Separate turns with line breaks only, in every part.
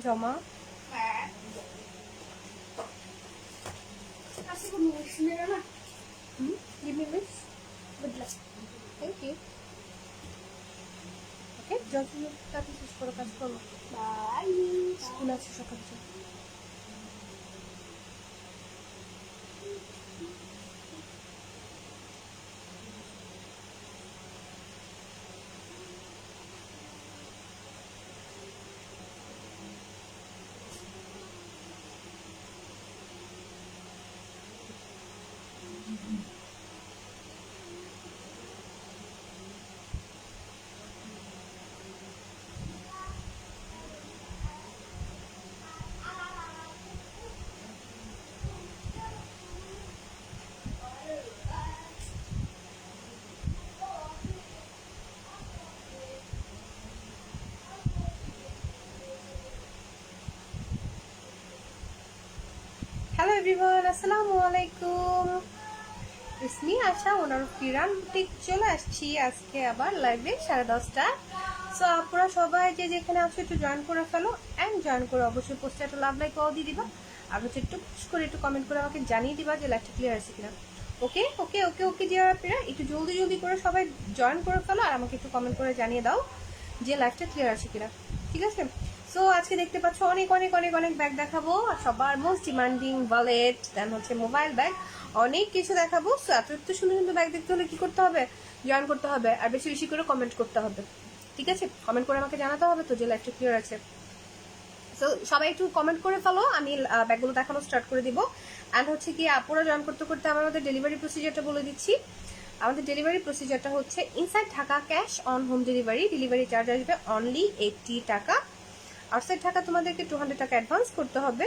জমা give me wish good luck thank you okay যতক্ষণ কাজ শেষ করো কাজ করো বাই স্কুল আছে সকাল থেকে হ্যালো এভরিওয়ান আসসালামু আলাইকুম ইসমি আশা ওনার কিরান বুটিক চলে আসছি আজকে আবার লাইভে 10:30 সো আপনারা সবাই যে যেখানে আসো একটু জয়েন করে ফেলো এন্ড জয়েন করে অবশ্যই পোস্টে একটা লাভ লাইক দিয়ে দিবা আর হচ্ছে একটু পুশ করে একটু কমেন্ট করে আমাকে জানিয়ে দিবা যে লাইভটা ক্লিয়ার আছে কিনা ওকে ওকে ওকে ওকে যে আপনারা একটু জলদি জলদি করে সবাই জয়েন করে ফেলো আর আমাকে একটু কমেন্ট করে জানিয়ে দাও যে লাইভটা ক্লিয়ার আছে কিনা ঠিক আছে সো আজকে দেখতে পাচ্ছ অনেক অনেক অনেক অনেক ব্যাগ দেখাবো আর সবার মোস্ট ডিমান্ডিং ওয়ালেট দেন হচ্ছে মোবাইল ব্যাগ অনেক কিছু দেখাবো সো এত সুন্দর সুন্দর ব্যাগ দেখতে হলে কি করতে হবে জয়েন করতে হবে আর বেশি বেশি করে কমেন্ট করতে হবে ঠিক আছে কমেন্ট করে আমাকে জানাতে হবে তো যে লাইভটা ক্লিয়ার আছে সো সবাই একটু কমেন্ট করে ফেলো আমি ব্যাগগুলো দেখানো স্টার্ট করে দিব অ্যান্ড হচ্ছে কি আপুরা জয়েন করতে করতে আমরা আমাদের ডেলিভারি প্রসিজারটা বলে দিচ্ছি আমাদের ডেলিভারি প্রসিজারটা হচ্ছে inside Dhaka cash on home delivery charge আসবে অনলি 80 টাকা আউটসাইড ঢাকা তোমাদেরকে 200 টাকা অ্যাডভান্স করতে হবে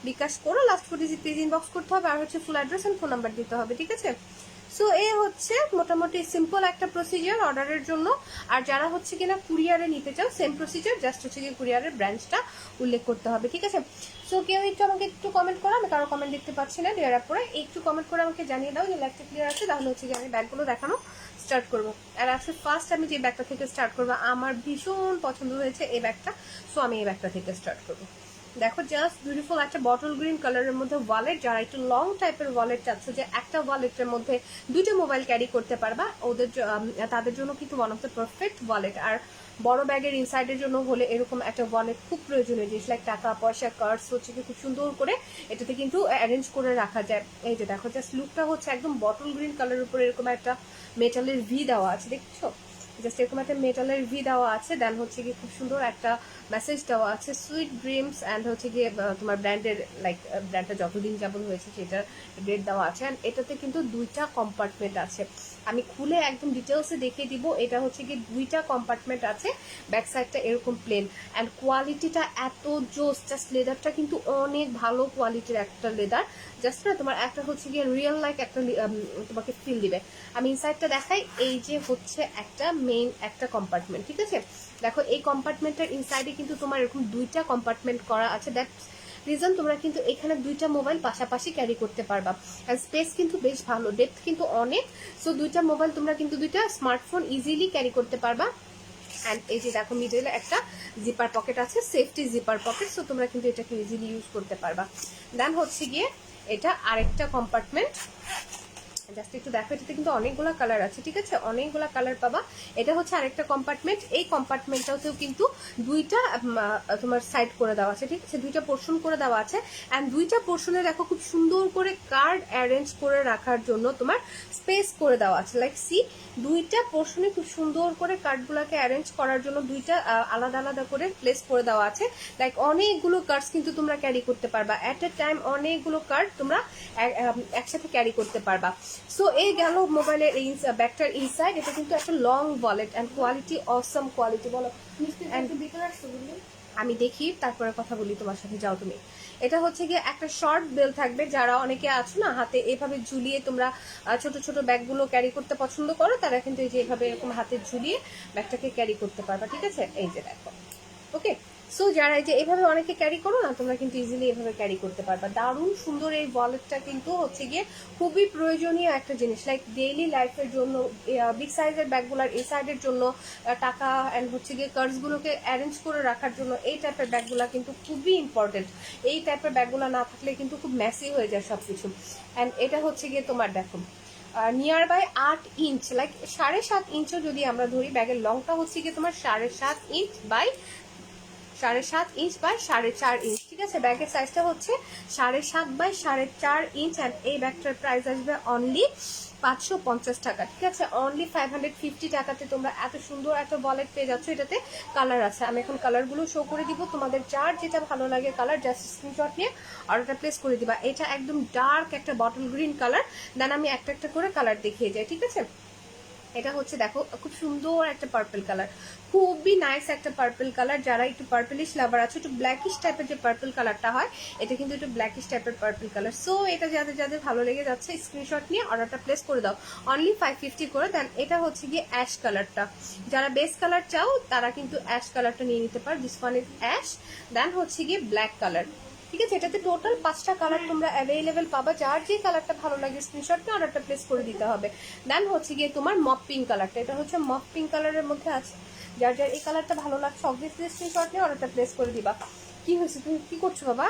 বিকাশ করে লাস্ট 4 ডিজিট প্লিজ ইনবক্স করতে হবে আর হচ্ছে full address and phone number দিতে হবে ঠিক আছে সো এই হচ্ছে মোটামুটি সিম্পল একটা প্রসিজার অর্ডারের জন্য আর যারা হচ্ছে কিনা কুরিয়ারে নিতে চাও সেম প্রসিজার জাস্ট হচ্ছে কি কুরিয়ারের ব্রাঞ্চটা উল্লেখ করতে হবে ঠিক আছে সো কেউ একটু আমাকে একটু কমেন্ট করো আমি কারো কমেন্ট দেখতে পাচ্ছি না দেওয়ার পরে একটু কমেন্ট করে আমাকে জানিয়ে দাও যে লাইভটা ক্লিয়ার আছে তাহলে হচ্ছে কি আমি ব্যাগগুলো দেখানো স্টার্ট করবো আর আজকে ফার্স্ট আমি যে ব্যাগটা থেকে স্টার্ট করবো আমার ভীষণ পছন্দ হয়েছে এই ব্যাগটা সো আমি এই ব্যাগটা থেকে স্টার্ট করবো দেখো জাস্ট বিউটিফুল একটা বটল গ্রিন কালারের মধ্যে ওয়ালেট যারা একটু লং টাইপের ওয়ালেট চাচ্ছ যে একটা ওয়ালেটের মধ্যে দুইটা মোবাইল ক্যারি করতে পারবা ওদের তাদের জন্য কিন্তু one of the perfect wallet আর বড় ব্যাগের ইনসাইডের জন্য হলে এরকম একটা ওয়ালেট খুব প্রয়োজনীয় জিনিস লাইক টাকা পয়সা কার্ডস হচ্ছে কি খুব সুন্দর করে এটাতে কিন্তু অ্যারেঞ্জ করে রাখা যায় এই যে দেখো জাস্ট লুকটা হচ্ছে একদম বটল গ্রিন কালারের উপরে এরকম একটা মেটালের ভি দেওয়া আছে দেখছো জাস্ট এরকম একটা মেটালের ভি দেওয়া আছে দেন হচ্ছে কি খুব সুন্দর একটা মেসেজ দেওয়া আছে সুইট ড্রিমস অ্যান্ড হচ্ছে গিয়ে তোমার ব্র্যান্ডের লাইক ব্র্যান্ডটা যতদিন যাবত হয়েছে সেটার ডেট দেওয়া আছে অ্যান্ড এটাতে কিন্তু দুইটা কম্পার্টমেন্ট আছে আমি খুলে একদম ডিটেলসে দেখিয়ে দিব এটা হচ্ছে কি দুইটা কম্পার্টমেন্ট আছে ব্যাক সাইডটা এরকম প্লেন অ্যান্ড কোয়ালিটিটা এত জোস জাস্ট লেদারটা কিন্তু অনেক ভালো কোয়ালিটির একটা লেদার জাস্ট না তোমার একটা হচ্ছে গিয়ে রিয়েল লাইক একটা তোমাকে ফিল দিবে আমি ইনসাইডটা দেখাই এই যে হচ্ছে একটা মেইন একটা কম্পার্টমেন্ট ঠিক আছে দেখো এই কম্পার্টমেন্টের ইনসাইডে কিন্তু তোমার এরকম দুইটা কম্পার্টমেন্ট করা আছে দ্যাটস রিজন তোমরা কিন্তু এখানে দুইটা মোবাইল পাশাপাশি ক্যারি করতে পারবা আর স্পেস কিন্তু বেশ ভালো ডেপথ কিন্তু অনেক সো দুইটা মোবাইল তোমরা কিন্তু দুইটা স্মার্টফোন ইজিলি ক্যারি করতে পারবা অ্যান্ড এই যে দেখো মিডলে একটা জিপার পকেট আছে সেফটি জিপার পকেট সো তোমরা কিন্তু এটাকে ইজিলি ইউজ করতে পারবা দেন হচ্ছে গিয়ে এটা আরেকটা কম্পার্টমেন্ট জাস্ট একটু দেখো এটাতে কিন্তু অনেকগুলো কালার আছে ঠিক আছে অনেকগুলো কালার পাবা এটা হচ্ছে আরেকটা কম্পার্টমেন্ট এই কম্পার্টমেন্টটাতেও কিন্তু দুইটা তোমার সাইড করে দেওয়া আছে ঠিক আছে দুইটা পোর্শন করে দেওয়া আছে অ্যান্ড দুইটা পোর্শনে দেখো খুব সুন্দর করে কার্ড অ্যারেঞ্জ করে রাখার জন্য তোমার স্পেস করে দেওয়া আছে লাইক সি দুইটা পোর্শনে খুব সুন্দর করে কার্ডগুলোকে অ্যারেঞ্জ করার জন্য দুইটা আলাদা আলাদা করে প্লেস করে দেওয়া আছে লাইক অনেকগুলো কার্ডস কিন্তু তোমরা ক্যারি করতে পারবা অ্যাট এ টাইম অনেকগুলো কার্ড তোমরা একসাথে ক্যারি করতে পারবা সো এই গেল মোবাইলের এই ব্যাগটার ইনসাইড এটা কিন্তু একটা long wallet and quality Assam quality বলো আমি দেখি তারপরে কথা বলি তোমার সাথে যাও তুমি এটা হচ্ছে গিয়ে একটা শর্ট বেল থাকবে যারা অনেকে আছো না হাতে এভাবে ঝুলিয়ে তোমরা ছোট ছোট ব্যাগগুলো ক্যারি করতে পছন্দ করো তারা কিন্তু এই যে এভাবে এরকম হাতে ঝুলিয়ে ব্যাগটাকে ক্যারি করতে পারবা ঠিক আছে এই যে দেখো ওকে সো যারা এই যে এভাবে অনেকে ক্যারি করো না, তোমরা কিন্তু ইজিলি এভাবে ক্যারি করতে পারবা। দারুণ সুন্দর এই ওয়ালেটটা কিন্তু হচ্ছে গিয়ে খুবই প্রয়োজনীয় একটা জিনিস, লাইক ডেইলি লাইফের জন্য, বিগ সাইজের ব্যাগগুলার এই সাইডের জন্য, টাকা অ্যান্ড হচ্ছে গিয়ে কার্ডসগুলোকে অ্যারেঞ্জ করে রাখার জন্য এই টাইপের ব্যাগগুলো কিন্তু খুবই ইম্পর্টেন্ট। এই টাইপের ব্যাগগুলো না থাকলে কিন্তু খুব মেসি হয়ে যায় সব কিছু। অ্যান্ড এটা হচ্ছে গিয়ে তোমার দেখো নিয়ার বাই 8 ইঞ্চ, লাইক 7.5 ইঞ্চও যদি আমরা ধরি, ব্যাগের লংটা হচ্ছে গিয়ে তোমার 7.5 inch by 7.5 inch by 4.5 inch, ঠিক আছে। ব্যাগের সাইজটা হচ্ছে 7.5 বাই 4.5 ইঞ্চ। অ্যান্ড এই ব্যাগটার প্রাইস আসবে অনলি 550 টাকা, ঠিক আছে। অনলি 550 টাকাতে তোমরা এত সুন্দর একটা ওয়ালেট পেয়ে যাচ্ছ। এটাতে কালার আছে, আমি এখন কালারগুলো শো করে দিব। তোমাদের যার যেটা ভালো লাগে কালার, জাস্ট স্ক্রিনশট নিয়ে অর্ডারটা প্লেস করে দিবা। এটা একদম ডার্ক একটা বটল গ্রিন কালার, দেন আমি একটা একটা করে কালার দেখিয়ে যাই, ঠিক আছে। এটা হচ্ছে দেখো খুব সুন্দর একটা পার্পল কালার, খুবই নাইস একটা পার্পল কালার। যারা একটু পার্পলিশ লাভার আছে, একটু ব্ল্যাকিশ টাইপের যে পার্পল কালারটা হয়, এটা কিন্তু একটু ব্ল্যাকিশ টাইপের পার্পল কালার। সো এটা যাদের যাদের ভালো লেগে যাচ্ছে স্ক্রিনশট নিয়ে অর্ডারটা প্লেস করে দাও, অনলি 550 করে। দেন এটা হচ্ছে গিয়ে অ্যাশ কালারটা, যারা বেস কালার চাও তারা কিন্তু অ্যাশ কালারটা নিয়ে নিতে পারো। দিস ওয়ান ইজ অ্যাশ, দেন হচ্ছে গিয়ে ব্ল্যাক কালার, ঠিক আছে। এটাতে টোটাল 5টা কালার তোমরা অ্যাভেলেবেল পাবা। যার যে কালারটা ভালো লাগে স্ক্রিনশট নিয়ে অর্ডারটা প্লেস করে দিতে হবে। দেন হচ্ছে গিয়ে তোমার মপ পিঙ্ক কালারটা, এটা হচ্ছে মপ পিঙ্ক কালারের মধ্যে আছে। যার যার এই কালারটা ভালো লাগছে অবভিয়াসলি স্ক্রিনশট নিয়ে অর্ডারটা প্লেস করে দিবা। কি হয়েছে, তুমি কি করছো বাবা?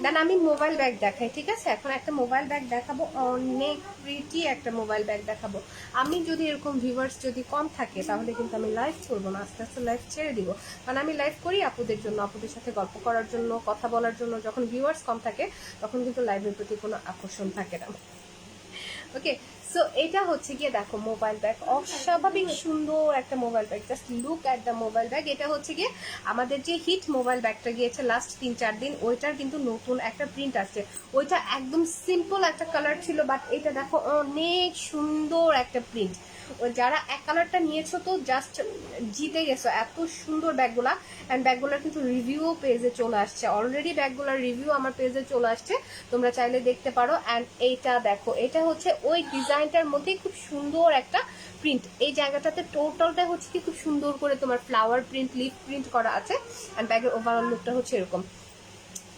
দেন আমি মোবাইল ব্যাগ দেখাই, ঠিক আছে। এখন একটা মোবাইল ব্যাগ দেখাবো, অনেক প্রিটি একটা মোবাইল ব্যাগ দেখাবো। আমি যদি এরকম ভিউয়ার্স যদি কম থাকে তাহলে কিন্তু আমি লাইভ করবো না, আস্তে আস্তে লাইভ ছেড়ে দিব। কারণ আমি লাইভ করি আপুদের জন্য, আপুদের সাথে গল্প করার জন্য, কথা বলার জন্য। যখন ভিউয়ার্স কম থাকে তখন কিন্তু লাইভের প্রতি কোনো আকর্ষণ থাকে না। ওকে, সো এটা হচ্ছে গিয়ে দেখো মোবাইল ব্যাগ, অস্বাভাবিক সুন্দর একটা mobile bag. Just look at the mobile bag. এটা হচ্ছে গিয়ে আমাদের যে হিট মোবাইল ব্যাগটা গিয়েছে লাস্ট 3-4 দিন, ওইটার কিন্তু নতুন একটা প্রিন্ট আসছে। ওইটা একদম সিম্পল একটা কালার ছিল, বাট এটা দেখো অনেক সুন্দর একটা প্রিন্ট। যারা এক কালারটা নিয়েছো তো জাস্ট জিতে গেছো, এত সুন্দর ব্যাগগুলা। অ্যান্ড ব্যাগগুলোর কিন্তু রিভিউ পেজে চলে আসছে অলরেডি, ব্যাগগুলোর রিভিউ আমার পেজে চলে আসছে, তোমরা চাইলে দেখতে পারো। অ্যান্ড এইটা দেখো, এটা হচ্ছে ওই ডিজাইনটার মধ্যে খুব সুন্দর একটা প্রিন্ট। এই জায়গাটাতে টোটালটা হচ্ছে কি খুব সুন্দর করে তোমার ফ্লাওয়ার প্রিন্ট, লিফ প্রিন্ট করা আছে। অ্যান্ড ব্যাগের ওভারঅল লুকটা হচ্ছে এরকম,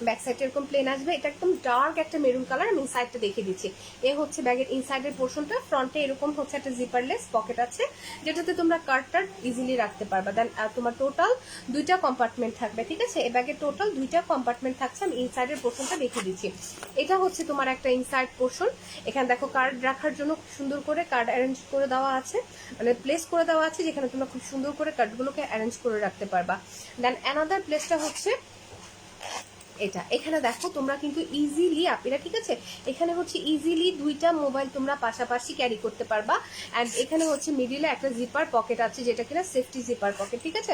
ব্যাক সাইডটা এরকম প্লেন আসবে। এটা একদম ডার্ক একটা মেরুন কালার। আমি ইনসাইডটা দেখিয়ে দিচ্ছি। এ হচ্ছে ব্যাগের ইনসাইডের পোর্শনটা। ফ্রন্টে এরকম হচ্ছে একটা জিপারলেস পকেট আছে, যেটাতে তোমরা কার্ডটা ইজিলি রাখতে পারবা। দেন তোমার টোটাল 2টা কম্পার্টমেন্ট থাকবে, ঠিক আছে। এই ব্যাগের টোটাল 2টা কম্পার্টমেন্ট থাকছে। আমি ইনসাইডের পোর্শনটা দেখিয়ে দিচ্ছি। এটা হচ্ছে তোমার একটা ইনসাইড পোর্শন। এখানে দেখো কার্ড রাখার জন্য খুব সুন্দর করে কার্ড অ্যারেঞ্জ করে দেওয়া আছে, মানে প্লেস করে দেওয়া আছে, যেখানে তোমরা খুব সুন্দর করে কার্ডগুলোকে অ্যারেঞ্জ করে রাখতে পারবা। দেন অ্যানাদার প্লেসটা হচ্ছে এটা। এখানে দেখো তোমরা কিন্তু ইজিলি আপিরা, ঠিক আছে, এখানে হচ্ছে ইজিলি 2টা মোবাইল তোমরা পাশাপাশি ক্যারি করতে পারবা। অ্যান্ড এখানে হচ্ছে মিডিলে একটা জিপার পকেট আছে, যেটা কিনা সেফটি জিপার পকেট, ঠিক আছে।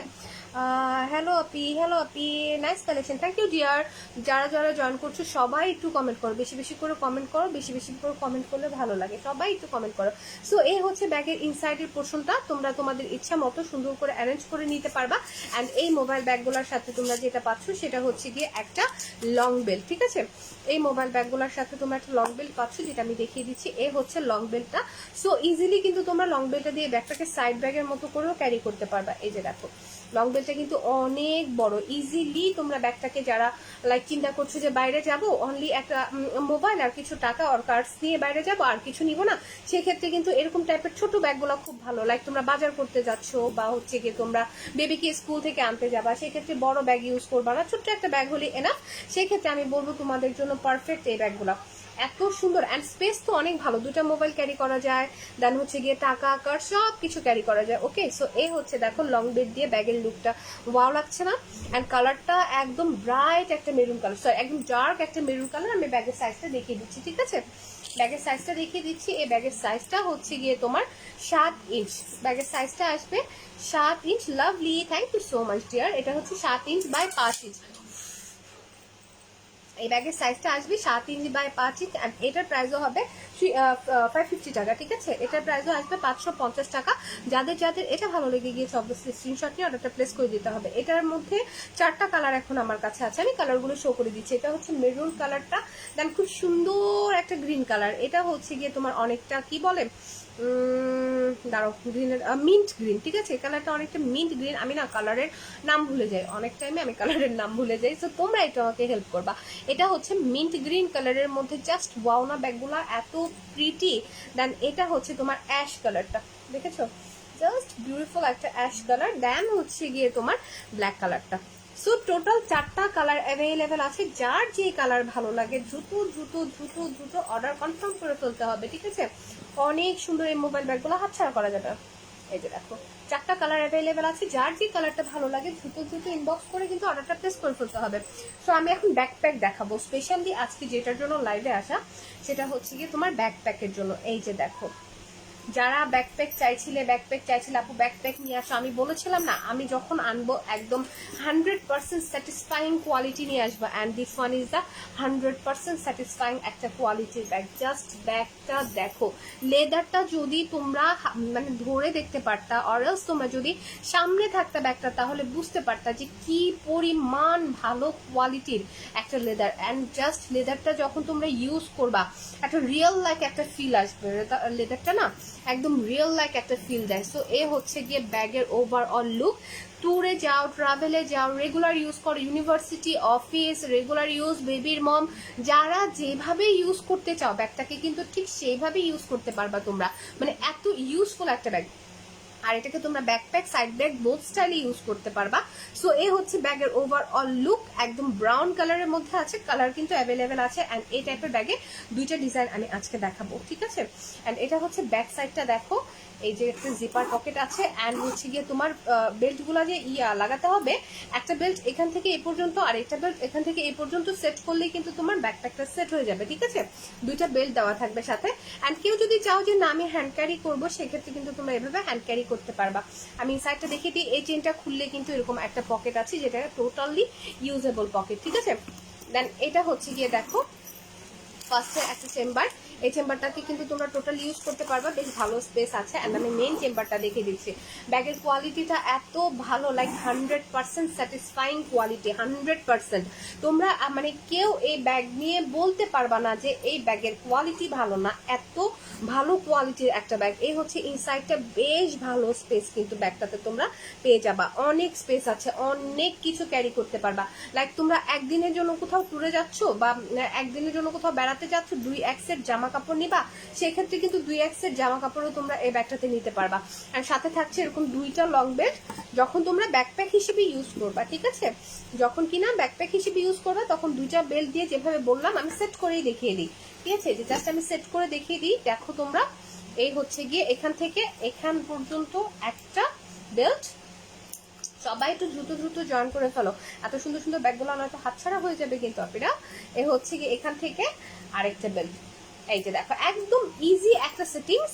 হ্যালো আপি, হ্যালো আপি, nice collection, thank you dear. যারা যারা জয়েন করছো সবাই একটু কমেন্ট করো, বেশি বেশি করে কমেন্ট করো, বেশি বেশি করে কমেন্ট করলে ভালো লাগে, সবাই একটু কমেন্ট করো। সো এই হচ্ছে ব্যাগের ইনসাইডের পোর্শনটা, তোমরা তোমাদের ইচ্ছা মতো সুন্দর করে অ্যারেঞ্জ করে নিতে পারবা। অ্যান্ড এই মোবাইল ব্যাগগুলোর সাথে তোমরা যেটা পাচ্ছ সেটা হচ্ছে গিয়ে একটা লং বেল্ট, ঠিক আছে। এই মোবাইল ব্যাগগুলোর সাথে তোমরা একটা লং বেল্ট পাচ্ছ, যেটা আমি দেখিয়ে দিচ্ছি। এই হচ্ছে লং বেল্টটা। সো ইজিলি কিন্তু তোমরা লং বেল্টটা দিয়ে ব্যাগটাকে সাইড ব্যাগের মতো করেও ক্যারি করতে পারবা। এই যে দেখো লং বেল্টটা কিন্তু অনেক বড়, ইজিলি তোমরা ব্যাগটাকে, যারা লাইক চিন্তা করছো যে বাইরে যাব, অনলি একটা মোবাইল আর কিছু টাকা আর কার্ডস নিয়ে বাইরে যাব, আর কিছু নিব না, সেক্ষেত্রে কিন্তু এরকম টাইপের ছোট ব্যাগগুলো খুব ভালো। লাইক তোমরা বাজার করতে যাচ্ছ, বা হচ্ছে গিয়ে তোমরা বেবিকে স্কুল থেকে আনতে যাবা, সেক্ষেত্রে বড় ব্যাগ ইউজ করবা না, ছোট্ট একটা ব্যাগ হলে এনাফ। সেক্ষেত্রে আমি বলবো তোমাদের জন্য পারফেক্ট এই ব্যাগগুলো। এত সুন্দর, অ্যান্ড স্পেস তো অনেক ভালো, 2টা মোবাইল ক্যারি করা যায়, দেন হচ্ছে গিয়ে টাকা কার্ড সব কিছু ক্যারি করা যায়। ওকে, সো এই হচ্ছে দেখো লং বেড দিয়ে ব্যাগের লুকটা ওয়াও লাগছে না? অ্যান্ড কালারটা একদম ব্রাইট একটা মেরুন কালার, সরি একদম ডার্ক একটা মেরুন কালার। আমি ব্যাগের সাইজটা দেখিয়ে দিচ্ছি, ঠিক আছে। ব্যাগের সাইজটা দেখিয়ে দিচ্ছি। এই ব্যাগের সাইজটা হচ্ছে গিয়ে তোমার 7 ইঞ্চ। ব্যাগের সাইজটা আসবে 7 inch. Lovely, thank you so much dear. এটা হচ্ছে 7 ইঞ্চ বাই 5 ইঞ্চ। এই ব্যাগের সাইজটা আসবে 7 ইঞ্চ বাই 5 ইঞ্চ। এটার প্রাইসও হবে 550 টাকা, ঠিক আছে। এটার প্রাইসও আসবে 550 টাকা। যাদের যাদের এটা ভালো লেগে গিয়েছে অবশ্যই স্ক্রিনশট নিয়ে অর্ডারটা প্লেস করে দিতে হবে। এটার মধ্যে 4টা কালার এখন আমার কাছে আছে, আমি কালারগুলো শো করে দিচ্ছি। এটা হচ্ছে মেরুন কালারটা, দেন খুব সুন্দর একটা গ্রিন কালার। এটা হচ্ছে গিয়ে তোমার অনেকটা কি বলে দাঁড়াও, গ্রিনের মিন্ট গ্রিন, ঠিক আছে? এই কালারটা অনেকটা মিন্ট গ্রিন। আমি না কালারের নাম ভুলে যাই, অনেক টাইমে আমি কালারের নাম ভুলে যাই, তো তোমরা একটু আমাকে হেল্প করবা। এটা হচ্ছে মিন্ট গ্রিন কালারের মধ্যে, জাস্ট ওয়াও না ব্যাগগুলো এত প্রিটি। দেন এটা হচ্ছে তোমার অ্যাশ কালারটা, দেখেছো? জাস্ট বিউটিফুল একটা অ্যাশ কালার। দেন হচ্ছে গিয়ে তোমার ব্ল্যাক কালারটা। সো টোটাল 4টা কালার অ্যাভেলেবেল আছে। যার যে কালার ভালো লাগে দ্রুত দ্রুত দ্রুত দ্রুত অর্ডার কনফার্ম করে ফেলতে হবে, ঠিক আছে? অনেক সুন্দর এই মোবাইল ব্যাগগুলো হাতছাড়া করা যাবে। এই যে দেখো 4টা কালার অ্যাভেলেবেল আছে। যার যে কালারটা ভালো লাগে দ্রুত দ্রুত ইনবক্স করে কিন্তু অর্ডারটা প্লেস করে ফেলতে হবে। সো আমি এখন ব্যাকপ্যাক দেখাবো, স্পেশালি আজকে যেটার জন্য লাইভে আসা সেটা হচ্ছে গিয়ে তোমার ব্যাকপ্যাকের জন্য। এই যে দেখো, যারা ব্যাকপ্যাক চাইছিলে আপু ব্যাকপ্যাক নিয়ে আসো, আমি বলেছিলাম না আমি যখন আনবো একদম 100% স্যাটিসফাইং কোয়ালিটি নিয়ে আসবো। And this one is the 100% satisfying একটা কোয়ালিটির ব্যাগ। জাস্ট ব্যাগটা দেখো, লেদারটা যদি তোমরা মানে ধরে দেখতে পারতা, অরএলস তোমরা যদি সামনে থাকতা ব্যাগটা, তাহলে বুঝতে পারতা যে কি পরিমাণ ভালো কোয়ালিটির একটা লেদার। অ্যান্ড জাস্ট লেদারটা যখন তোমরা ইউজ করবা একটা রিয়েল লাইক একটা ফিল আসবে। লেদারটা না একদম রিয়েল লাইক একটা ফিল দেয়। সো এ হচ্ছে গিয়ে ব্যাগের ওভারঅল লুক। ট্যুরে যাও, ট্রাভেলে যাও, রেগুলার ইউজ করো, ইউনিভার্সিটি, অফিস, রেগুলার ইউজ, বেবির মম, যারা যেভাবে ইউজ করতে চাও ব্যাগটাকে কিন্তু ঠিক সেইভাবে ইউজ করতে পারবা তোমরা। মানে এত ইউজফুল একটা ব্যাগ। আর এটাকে তোমরা ব্যাকপ্যাক, সাইড ব্যাগ বোথ স্টাইলে ইউজ করতে পারবা। সো এই হচ্ছে ব্যাগের ওভারঅল লুক। একদম ব্রাউন কালারের মধ্যে আছে, কালার কিন্তু অ্যাভেলেবেল আছে। অ্যান্ড এই টাইপের ব্যাগে 2টা ডিজাইন আমি আজকে দেখাবো, ঠিক আছে? অ্যান্ড এটা হচ্ছে ব্যাক সাইডটা দেখো, এই যে একটা জিপার পকেট আছে। অ্যান্ড হচ্ছে গিয়ে তোমার বেল্টগুলো যে লাগাতে হবে, একটা বেল্ট এখান থেকে এ পর্যন্ত আর একটা বেল্ট এখান থেকে এ পর্যন্ত সেট করলেই কিন্তু তোমার ব্যাকপ্যাকটা সেট হয়ে যাবে, ঠিক আছে? 2টা বেল্ট দেওয়া থাকবে সাথে। অ্যান্ড কেউ যদি চাও যে না আমি হ্যান্ড ক্যারি করবো, সেক্ষেত্রে কিন্তু তোমরা এভাবে হ্যান্ড ক্যারি করতে পারবা। আমি সাইডটা দেখিয়ে দিই, এই চেনটা খুললে কিন্তু এরকম একটা পকেট আছে, যেটা টোটালি ইউজেবল পকেট, ঠিক আছে? দেন এটা হচ্ছে গিয়ে দেখো ফার্স্টে একটা চেম্বার। এই চেম্বারটাকে কিন্তু তোমরা টোটাল ইউজ করতে পারবা, বেশ ভালো স্পেস আছে। অ্যান্ড আমি মেন চেম্বারটা দেখে দিচ্ছি। ব্যাগের কোয়ালিটিটা এত ভালো, লাইক 100% স্যাটিসফাইং কোয়ালিটি, 100%। তোমরা মানে কেউ এই ব্যাগ নিয়ে বলতে পারবা না যে এই ব্যাগের কোয়ালিটি ভালো না, এত ভালো কোয়ালিটির একটা ব্যাগ। এই হচ্ছে ইনসাইডটা, বেশ ভালো স্পেস কিন্তু ব্যাগটাতে তোমরা পেয়ে যাবা। অনেক স্পেস আছে, অনেক কিছু ক্যারি করতে পারবা। লাইক তোমরা একদিনের জন্য কোথাও ট্যুরে যাচ্ছ বা একদিনের জন্য কোথাও বেড়াতে যাচ্ছ, 2-1 সেট জামা কাপড় নিবা, সেক্ষেত্রে কিন্তু 2-1 সেট জামা কাপড়ও তোমরা এই ব্যাগটাতে নিতে পারবা। আর সাথে থাকছে এরকম 2টা লং বেল্ট, যখন তোমরা ব্যাকপ্যাক হিসেবে ইউজ করবা, ঠিক আছে? যখন কিনা ব্যাকপ্যাক হিসেবে ইউজ করবা তখন 2টা বেল্ট দিয়ে যেভাবে বললাম আমি সেট করেই দেখিয়ে দিই, ঠিক আছে? যে জাস্ট আমি সেট করে দেখিয়ে দিই। দেখো তোমরা, এই হচ্ছে গিয়ে এখান থেকে এখান পর্যন্ত একটা বেল্ট। সবাই একটু দ্রুত দ্রুত জয়েন করে ফেলো, এত সুন্দর সুন্দর ব্যাগগুলো নয়তো হাতছাড়া হয়ে যাবে কিন্তু আপনারা। এ হচ্ছে গিয়ে এখান থেকে আরেকটা বেল্ট। এই যে দেখো একদম ইজি একটা সেটিংস,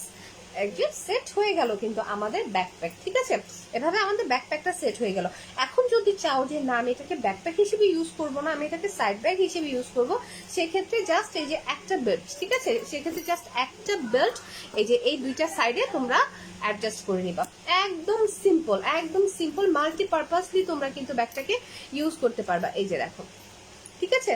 একদম সেট হয়ে গেল কিন্তু আমাদের ব্যাকপ্যাক, ঠিক আছে? এভাবে আমাদের ব্যাকপ্যাকটা সেট হয়ে গেল। এখন যদি চাও যে না আমি এটাকে ব্যাকপ্যাক হিসেবে ইউজ করবো না, আমি এটাকে সাইড ব্যাগ হিসেবে ইউজ করবো, সেক্ষেত্রে জাস্ট এই যে একটা বেল্ট, ঠিক আছে? সেক্ষেত্রে জাস্ট একটা বেল্ট এই যে এই 2টা সাইডে তোমরা অ্যাডজাস্ট করে নিবা। একদম সিম্পল, একদম সিম্পল, মাল্টিপারপাসলি তোমরা কিন্তু ব্যাগটাকে ইউজ করতে পারবা। এই যে দেখো, ঠিক আছে?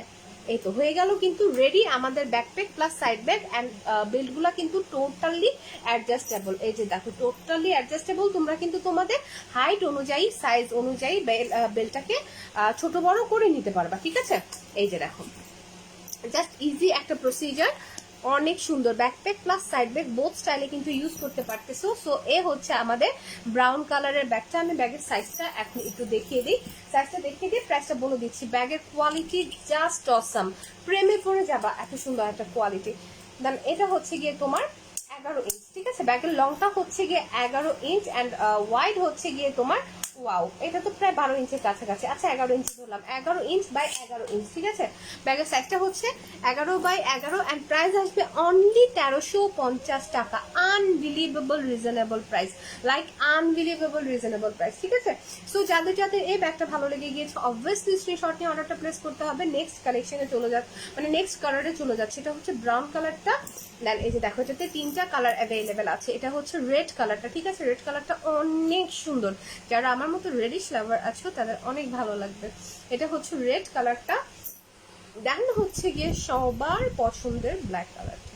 এই তো হয়ে গেল কিন্তু রেডি আমাদের backpack plus side bag. And বেল্টগুলা কিন্তু টোটালি অ্যাডজাস্টেবল। এই যে দেখো টোটালি অ্যাডজাস্টেবল। তোমরা কিন্তু তোমাদের হাইট অনুযায়ী, সাইজ অনুযায়ী বেল্টটাকে ছোট বড় করে নিতে পারবা, ঠিক আছে? এই যে দেখো জাস্ট ইজি একটা প্রসিজার, অনেক সুন্দর। Backpack plus side bag both স্টাইলে কিন্তু ইউজ করতে পারতেছো। সো এ হচ্ছে আমাদের ব্রাউন কালারের ব্যাগটা। আমি ব্যাগের সাইজটা এখন একটু দেখিয়ে দিই, সাইজটা দেখিয়ে দিই, প্রাইসটা বলে দিচ্ছি। ব্যাগের কোয়ালিটি জাস্ট অসাম, প্রেমে পড়ে যাবা, এত সুন্দর একটা কোয়ালিটি। দেন এটা হচ্ছে গিয়ে তোমার 11 ইঞ্চ, ঠিক আছে? ব্যাগের লংটা হচ্ছে গিয়ে 11 ইঞ্চ অ্যান্ড ওয়াইড হচ্ছে গিয়ে তোমার, ওয়াও এটা তো প্রায় 12 ইঞ্চের কাছাকাছি। আচ্ছা 11 ইঞ্চি ধরলাম, 11 ইঞ্চ বাই 11 ইঞ্চ, ঠিক আছে? ব্যাগের সাইজটা হচ্ছে 11x11 অ্যান্ড প্রাইস আসবে অনলি 1350 টাকা। Unbelievable reasonable price, like unbelievable reasonable price, ঠিক আছে? সো যাদের যাদের এই ব্যাগটা ভালো লেগে গিয়েছে অবভিয়াসলি স্ক্রিনশট নিয়ে অর্ডারটা প্লেস করতে হবে। নেক্সট কালেকশনে চলে যাচ্ছে, মানে নেক্সট কালারে চলে যাচ্ছে। এটা হচ্ছে ব্রাউন কালারটা। দেন এই যে দেখো এটাতে 3টা কালার অ্যাভেলেবেল আছে। এটা হচ্ছে রেড কালারটা, ঠিক আছে? রেড কালারটা অনেক সুন্দর, যারা আমার মতো রেডিশ লাভার আছো তাদের অনেক ভালো লাগবে। এটা হচ্ছে রেড কালারটা। দেন হচ্ছে গিয়ে সবার পছন্দের ব্ল্যাক কালারটা।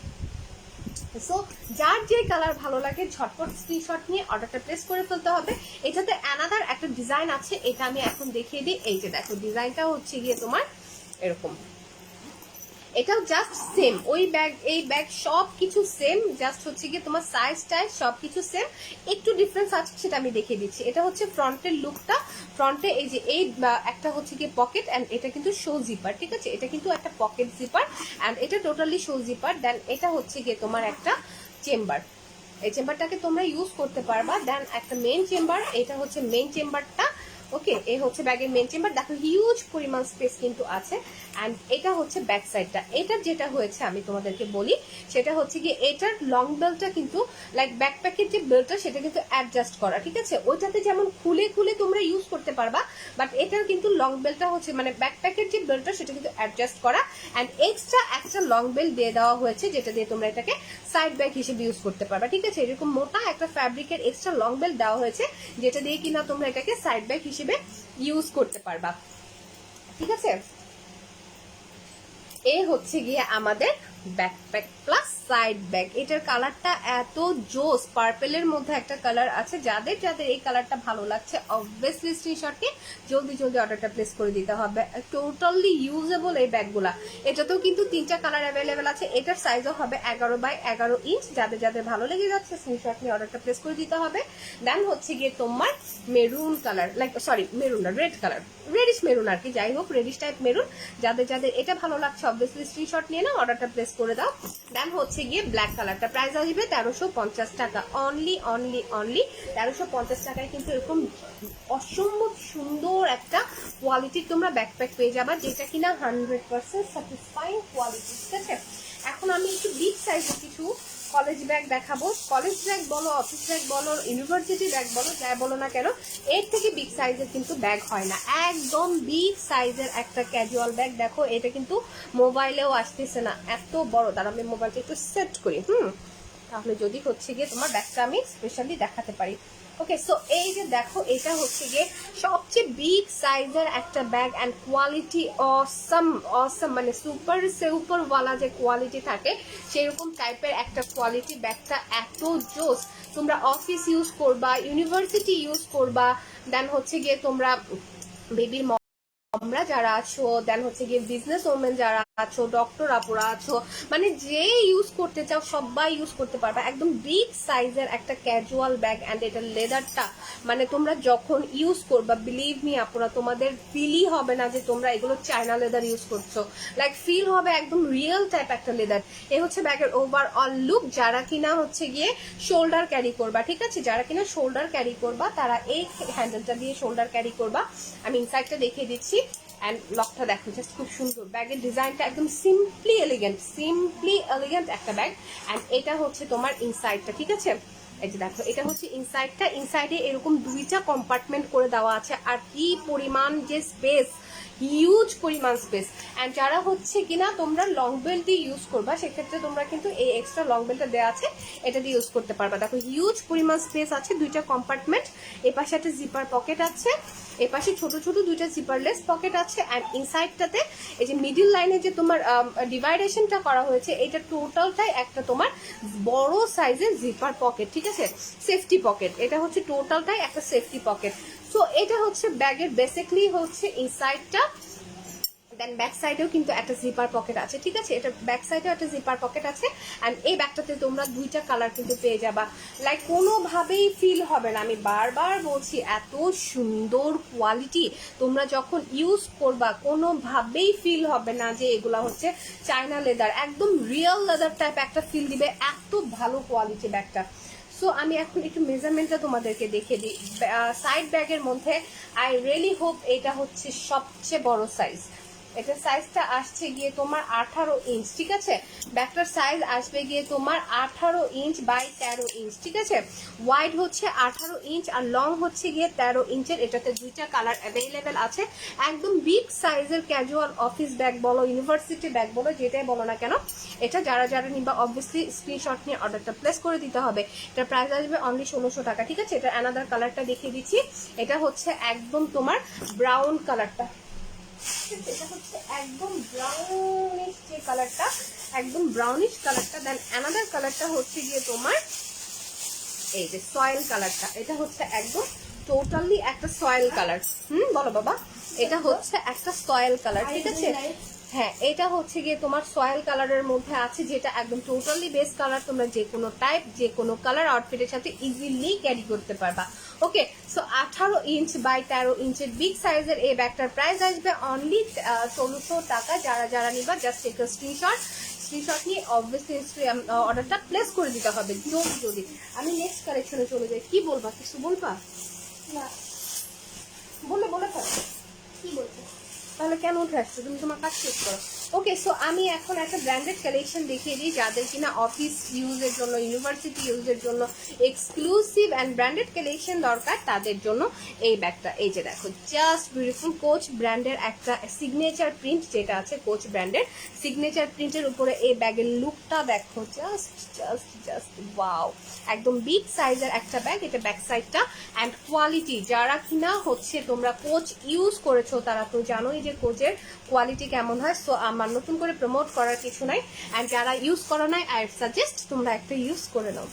সো যার যে কালার ভালো লাগে ঝটপট স্ক্রিনশট নিয়ে অর্ডারটা প্লেস করে ফেলতে হবে। এটাতে অ্যানাদার একটা ডিজাইন আছে, এটা আমি এখন দেখিয়ে দিই। এই যে দেখো ডিজাইনটা হচ্ছে গিয়ে তোমার এরকম, এটাও জাস্ট সেম, ওই ব্যাগ এই ব্যাগ সব কিছু সেম, জাস্ট হচ্ছে গিয়ে তোমার সাইজ টাইজ সব কিছু সেম, একটু ডিফারেন্স আছে সেটা আমি দেখিয়ে দিচ্ছি। এটা হচ্ছে ফ্রন্টের লুকটা, ফ্রন্টে এই যে এই একটা হচ্ছে গিয়ে পকেট অ্যান্ড এটা কিন্তু শো জিপার, ঠিক আছে, এটা কিন্তু একটা পকেট জিপার অ্যান্ড এটা টোটালি শো জিপার। দেন এটা হচ্ছে গিয়ে তোমার একটা চেম্বার, এই চেম্বারটাকে তোমরা ইউজ করতে পারবা। দেন একটা মেইন চেম্বার, এটা হচ্ছে মেইন চেম্বারটা। ওকে, এই হচ্ছে ব্যাগের মেইন চেম্বার, দেখো হিউজ পরিমাণ স্পেস কিন্তু আছে। অ্যান্ড এটা হচ্ছে ব্যাক সাইডটা। এটার যেটা হয়েছে আমি তোমাদেরকে বলি, সেটা হচ্ছে কি এটার লং বেল্টটা কিন্তু লাইক ব্যাকপ্যাকের যে বেল্টটা সেটা কিন্তু অ্যাডজাস্ট করা, ঠিক আছে, ওইটাতে যেমন খুলে খুলে তোমরা ইউজ করতে পারবা, বাট এটার কিন্তু লং বেল্টটা হচ্ছে মানে ব্যাকপ্যাকের যে বেল্টটা সেটা কিন্তু অ্যাডজাস্ট করা। অ্যান্ড এক্সট্রা একটা লং বেল্ট দিয়ে দেওয়া হয়েছে, যেটা দিয়ে তোমরা এটাকে সাইড ব্যাগ হিসেবে ইউজ করতে পারবা, ঠিক আছে, এরকম মোটা একটা ফ্যাব্রিকের এক্সট্রা লং বেল্ট দেওয়া হয়েছে, যেটা দিয়ে কিনা তোমরা এটাকে সাইড ব্যাগ হিসেবে ইউজ করতে পারবা, ঠিক আছে। এই হচ্ছে গিয়ে আমাদের ব্যাকপ্যাক প্লাস সাইড ব্যাগ। এটার কালারটা এত জোস, পার্পেলের মধ্যে একটা কালার আছে, যাদের যাদের এই কালারটা ভালো লাগছে অবভিয়াসলি স্ক্রিনশটকে জলদি জলদি অর্ডারটা প্লেস করে দিতে হবে। টোটালি ইউজেবল এই ব্যাগগুলা। এটাতেও কিন্তু 3টা কালার অ্যাভেলেবেল আছে, এটার সাইজও হবে 11x11 ইঞ্চ। যাদের যাদের ভালো লেগে যাচ্ছে স্ক্রিনশট নিয়ে অর্ডারটা প্লেস করে দিতে হবে। দেন হচ্ছে গিয়ে তোমার maroon colour, like sorry maroon না, রেড কালার, রেডিশ মেরুন আর কি, যাই হোক রেডিশ টাইপ মেরুন। যাদের যাদের এটা ভালো লাগছে অবভিয়াসলি স্ক্রিনশট নিয়ে নাও, অর্ডারটা প্লেস করে দাও। দেন হচ্ছে গিয়ে ব্ল্যাক কালারটা, প্রাইস আসবে 1350 টাকা, অনলি অনলি অনলি 1350 টাকায় কিন্তু এরকম অসম্ভব সুন্দর একটা কোয়ালিটির তোমরা ব্যাকপ্যাক পেয়ে যাবা, যেটা কিনা 100% স্যাটিসফাইং কোয়ালিটি, ঠিক আছে। এখন আমি একটু বিগ সাইজের কিছু কলেজ ব্যাগ দেখাবো। কলেজ ব্যাগ বলো, অফিস ব্যাগ বলো, ইউনিভার্সিটি ব্যাগ বলো, যাই বলো না কেন, এর থেকে বিগ সাইজের কিন্তু ব্যাগ হয় না। একদম বিগ সাইজের একটা ক্যাজুয়াল ব্যাগ দেখো, এটা কিন্তু মোবাইলেও আসতেছে না, এত বড়। তার আমি মোবাইলটা একটু সেট করি, তাহলে যদি হচ্ছে গিয়ে তোমার ব্যাগটা আমি স্পেশালি দেখাতে পারি। ওকে, সো এই যে দেখো, এটা হচ্ছে গিয়ে সবচেয়ে বিগ সাইজের একটা ব্যাগ অ্যান্ড কোয়ালিটি অসম অসম, মানে সুপার সুপার ওয়ালা যে কোয়ালিটি থাকে সেরকম টাইপের একটা কোয়ালিটি। ব্যাগটা এত জোস, তোমরা অফিস ইউজ করবা, ইউনিভার্সিটি ইউজ করবা, দেন হচ্ছে গিয়ে তোমরা বেবির আমরা যারা আছো, দেন হচ্ছে গিয়ে বিজনেস ওমেন যারা আছো, ডক্টর আপুরা আছো, মানে যে ইউজ করতে চাও সবাই ইউজ করতে পারবে। একদম বিগ সাইজের একটা ক্যাজুয়াল ব্যাগ অ্যান্ড এটা লেদারটা, মানে তোমরা যখন ইউজ করবা বিলিভ মি আপুরা, তোমাদের ফিলই হবে না যে তোমরা এগুলো চায়না লেদার ইউজ করছো, লাইক ফিল হবে একদম রিয়েল টাইপ একটা লেদার। এ হচ্ছে ব্যাগের ওভারঅল লুক। যারা কিনা হচ্ছে গিয়ে শোল্ডার ক্যারি করবা, ঠিক আছে, যারা কিনা শোল্ডার ক্যারি করবা তারা এই হ্যান্ডেলটা দিয়ে শোল্ডার ক্যারি করবা। আমি ইনসাইডটা দেখিয়ে দিচ্ছি অ্যান্ড লকটা দেখো, জাস্ট খুব সুন্দর। ব্যাগের ডিজাইনটা একদম সিম্পলি এলিগেন্ট একটা ব্যাগ। অ্যান্ড এটা হচ্ছে তোমার ইনসাইডটা, ঠিক আছে, এই যে দেখো এটা হচ্ছে ইনসাইডটা। ইনসাইডে এরকম 2টা কম্পার্টমেন্ট করে দেওয়া আছে, আর কি পরিমাণ যে স্পেস, হিউজ পরিমাণ স্পেস। অ্যান্ড যারা হচ্ছে কিনা তোমরা লং বেল্ট দিয়ে ইউজ করবা, সেক্ষেত্রে তোমরা কিন্তু এই এক্সট্রা লং বেল্টটা দেওয়া আছে, এটা দিয়ে ইউজ করতে পারবা। দেখো হিউজ পরিমাণ স্পেস আছে, 2টা কম্পার্টমেন্ট, এপাশে একটা জিপার পকেট আছে, এপাশে ছোট ছোট 2টা জিপারলেস পকেট আছে। অ্যান্ড ইনসাইডটাতে এই যে মিডিল লাইনে যে তোমার ডিভাইডেশনটা করা হয়েছে, এটা টোটালটাই একটা তোমার বড় সাইজের জিপার পকেট, ঠিক আছে, সেফটি পকেট। এটা হচ্ছে টোটালটাই একটা সেফটি পকেট। সো এটা হচ্ছে ব্যাগের বেসিকলি হচ্ছে ইনসাইডটা। দেন ব্যাক সাইডেও কিন্তু একটা জিপার পকেট আছে, ঠিক আছে, এটা ব্যাক সাইডেও একটা জিপার পকেট আছে। অ্যান্ড এই ব্যাগটাতে তোমরা 2টা কালার কিন্তু পেয়ে যাবা, লাইক কোনোভাবেই ফিল হবে না, আমি বারবার বলছি এত সুন্দর কোয়ালিটি, তোমরা যখন ইউজ করবা কোনোভাবেই ফিল হবে না যে এগুলা হচ্ছে চায়না লেদার, একদম রিয়েল লেদার টাইপ একটা ফিল দিবে, এত ভালো কোয়ালিটি ব্যাগটা। সো আমি এখন একটু মেজারমেন্টটা তোমাদেরকে দেখে দিই। সাইড ব্যাগের মধ্যে আই রিয়েলি হোপ এটা হচ্ছে সবচেয়ে বড় সাইজ। এটার সাইজটা আসছে গিয়ে তোমার 18 ইঞ্চ, ঠিক আছে, ব্যাগটার সাইজ আসবে গিয়ে তোমার 18 ইঞ্চ বাই 13 ইঞ্চ, ঠিক আছে, ওয়াইড হচ্ছে 18 ইঞ্চ আর লং হচ্ছে গিয়ে 13 ইঞ্চের। এটাতে 2টা কালার অ্যাভেলেবেল আছে। একদম বিগ সাইজের ক্যাজুয়াল অফিস ব্যাগ বলো, ইউনিভার্সিটি ব্যাগ বলো, যেটাই বলো না কেন, এটা যারা যারা নিবা অবভিয়াসলি স্ক্রিনশট নিয়ে অর্ডারটা প্লেস করে দিতে হবে। এটার প্রাইস আসবে অনলি 1600 টাকা, ঠিক আছে। এটা অ্যানাদার কালারটা দেখিয়ে দিচ্ছি, এটা হচ্ছে একদম তোমার ব্রাউন কালারটা, এটা হচ্ছে একদম ব্রাউনিশ যে কালারটা, একদম ব্রাউনিশ কালারটা। দেন অ্যানাদার কালারটা হচ্ছে গিয়ে তোমার এই যে সয়েল কালারটা, এটা হচ্ছে একদম টোটালি একটা সয়েল কালার। বলো বাবা, এটা হচ্ছে একটা সয়েল কালার, ঠিক আছে? হ্যাঁ, এটা হচ্ছে গিয়ে তোমার সয়েল কালারের মধ্যে আছে, যেটা একদম টোটালি বেস কালার। তোমরা যে কোনো টাইপ, যে কোনো কালার আউটফিটের সাথে ইজিলি ক্যারি করতে পারবা। ওকে, সো 18 ইঞ্চ বাই 13 ইঞ্চের বিগ সাইজের এই ব্যাগটার প্রাইস আসবে অনলি 1600 টাকা। যারা যারা নিবা জাস্ট টেক আ স্ক্রিনশট নিয়ে অবভিয়াসলি অর্ডারটা প্লেস করে দিতে হবে যদি। আমি নেক্সট কালেকশনে চলে যাই। কি বলবা, কিছু বলবা? না বলে থাকো। কি বলবো তাহলে? কেন উঠে আসছো তুমি? তোমার কাজ শেষ করো। ওকে, সো আমি এখন একটা ব্র্যান্ডেড কালেকশন দেখিয়ে দিই, যাদের কিনা অফিস ইউজের জন্য, ইউনিভার্সিটি ইউজের জন্য এক্সক্লুসিভ অ্যান্ড ব্র্যান্ডেড কালেকশন দরকার, তাদের জন্য এই ব্যাগটা। এই যে দেখো, জাস্ট বিউটিফুল কোচ ব্র্যান্ডের একটা সিগনেচার প্রিন্ট, যেটা আছে কোচ ব্র্যান্ডের সিগনেচার প্রিন্টের উপরে এই ব্যাগের লুকটা দেখো, জাস্ট ওয়াও। একদম বিগ সাইজের একটা ব্যাগ, এটা ব্যাক সাইডটা। অ্যান্ড কোয়ালিটি, যারা কিনা হচ্ছে তোমরা কোচ ইউজ করেছো তারা তো জানোই যে কোচের কোয়ালিটি কেমন হয়। সো আমার নতুন করে প্রমোট করার কিছু নাই। অ্যান্ড যারা ইউজ করো নাই, আই সাজেস্ট তোমরা একটা ইউজ করে নাও।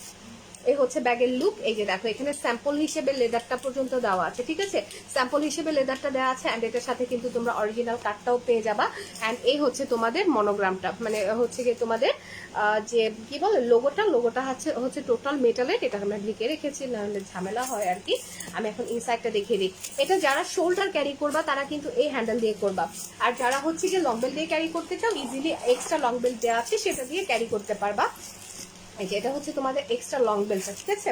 এই হচ্ছে ব্যাগের লুক। এই যে দেখো, এখানে স্যাম্পল হিসেবে লেদারটা পর্যন্ত দেওয়া আছে, ঠিক আছে? স্যাম্পল হিসেবে লেদারটা দেওয়া আছে। অ্যান্ড এটার সাথে কিন্তু তোমরা অরিজিনাল কার্ডটাও পেয়ে যাবা। অ্যান্ড এই হচ্ছে তোমাদের মনোগ্রামটা, মানে হচ্ছে গিয়ে তোমাদের যে কি বলে লোগোটা হচ্ছে টোটাল মেটালের। এটা আমরা ঢেকে রেখেছি, নাহলে ঝামেলা হয় আর কি। আমি এখন ইনসাইডটা দেখিয়ে দিই। এটা যারা শোল্ডার ক্যারি করবা তারা কিন্তু এই হ্যান্ডেল দিয়ে করবা। আর যারা হচ্ছে গিয়ে লং বেল্ট দিয়ে ক্যারি করতে চাও, ইজিলি এক্সট্রা লং বেল্ট দেওয়া আছে, সেটা দিয়ে ক্যারি করতে পারবা। এই যে এটা হচ্ছে তোমাদের এক্সট্রা লং বেল্টটা, ঠিক আছে?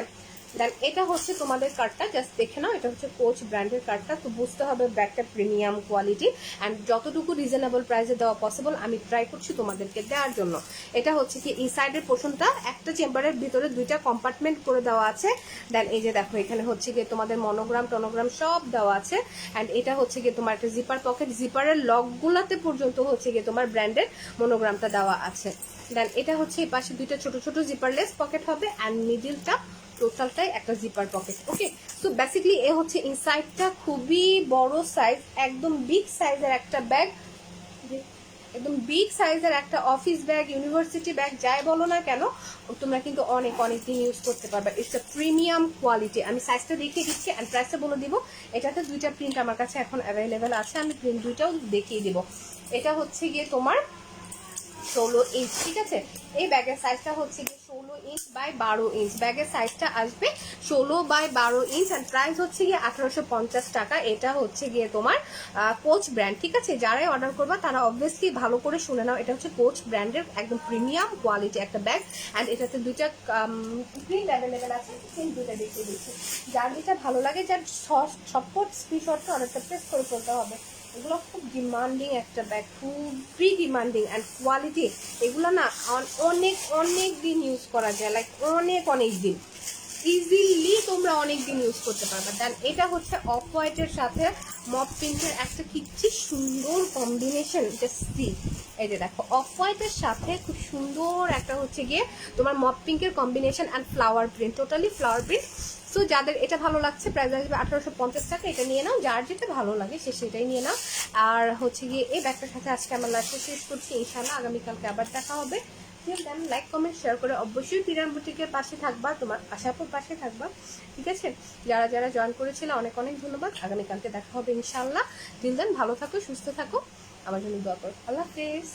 দেন এটা হচ্ছে তোমাদের কার্ডটা, জাস্ট দেখে নাও। এটা হচ্ছে কোচ ব্র্যান্ডের কার্ডটা। তো বুঝতে হবে ব্যাগটা প্রিমিয়াম কোয়ালিটি। অ্যান্ড যতটুকু রিজনেবল প্রাইসে দেওয়া পসিবল আমি ট্রাই করছি তোমাদেরকে দেওয়ার জন্য। এটা হচ্ছে কি ইনসাইডের পোর্শনটা, একটা চেম্বারের ভিতরে 2টা কম্পার্টমেন্ট করে দেওয়া আছে। দেন এই যে দেখো, এখানে হচ্ছে গিয়ে তোমাদের মনোগ্রাম টনোগ্রাম সব দেওয়া আছে। অ্যান্ড এটা হচ্ছে গিয়ে তোমার একটা জিপার পকেট, জিপারের লকগুলাতে পর্যন্ত হচ্ছে গিয়ে তোমার ব্র্যান্ডের মনোগ্রামটা দেওয়া আছে। দেন এটা হচ্ছে এই পাশে 2টা ছোট ছোট জিপারলেস পকেট হবে। অ্যান্ড মিডিলটা টোটালটাই একটা জিপার পকেট। ওকে, সো বেসিক্যালি এ হচ্ছে ইনসাইডটা। খুবই বড় সাইজ, একদম বিগ সাইজের একটা ব্যাগ, একদম বিগ সাইজের একটা অফিস ব্যাগ, ইউনিভার্সিটি ব্যাগ, যাই বলো না কেন, তোমরা কিন্তু অনেক দিন ইউজ করতে পারবে। It's a premium quality. আমি সাইজটা দেখিয়ে দিচ্ছি অ্যান্ড প্রাইসটা বলে দিব। এটাতে 2টা প্রিন্ট আমার কাছে এখন অ্যাভেলেবেল আছে, আমি প্রিন্ট 2টাও দেখিয়ে দিব। এটা হচ্ছে গিয়ে তোমার 16 ইঞ্চ, ঠিক আছে? এই ব্যাগের সাইজটা হচ্ছে গিয়ে 16 ইঞ্চ বাই 12 ইঞ্চ। ব্যাগের সাইজটা আসবে 16 বাই 12 ইঞ্চ। অ্যান্ড প্রাইস হচ্ছে গিয়ে 1850 টাকা। এটা হচ্ছে গিয়ে তোমার কোচ ব্র্যান্ড, ঠিক আছে? যারাই অর্ডার করবা তারা অবভিয়াসলি ভালো করে শুনে নাও, এটা হচ্ছে কোচ ব্র্যান্ডের একদম প্রিমিয়াম কোয়ালিটি একটা ব্যাগ। অ্যান্ড এটাতে 2টা প্রিন্ট অ্যাভেলেবেল আছে, প্রিন্ট 2টা দেখিয়ে দিচ্ছি। যার যেটা ভালো লাগে, যার সবপট স্ক্রিনশটটা অর্ডারটা প্রেস করে ফেলতে হবে। এগুলো খুব ডিমান্ডিং একটা ব্যাগ, খুবই ডিমান্ডিং। অ্যান্ড কোয়ালিটি এগুলো না অনেক দিন ইউজ করা যায়, লাইক অনেক দিন, ইজিলি তোমরা অনেক দিন ইউজ করতে পারবে। দেন এটা হচ্ছে অফ হোয়াইটের সাথে মপ পিঙ্কের একটা কি সুন্দর কম্বিনেশন, জাস্ট সি। এই যে দেখো, অফ হোয়াইটের সাথে খুব সুন্দর একটা হচ্ছে গিয়ে তোমার মপ পিঙ্কের combination and flower print, totally flower print. So যাদের এটা ভালো লাগছে, প্রাইস আসবে 1850 টাকা। এটা নিয়ে নাও, যার যেটা ভালো লাগে সে সেটাই নিয়ে নাও। আর হচ্ছে গিয়ে এই ব্যাগটার সাথে আজকে আমার লাইফটা শেষ করছি। ইনশাআল্লাহ আগামীকালকে আবার দেখা হবে। দেন লাইক কমেন্ট শেয়ার করে অবশ্যই পিরান বুটিকের পাশে থাকবা, তোমার আশাপুর পাশে থাকবা, ঠিক আছে? যারা যারা জয়েন করেছিল অনেক ধন্যবাদ। আগামীকালকে দেখা হবে ইনশাআল্লাহ। দিন ভালো থাকো, সুস্থ থাকো, আমার জন্য দোয়া করো। আল্লাহ হাফেজ।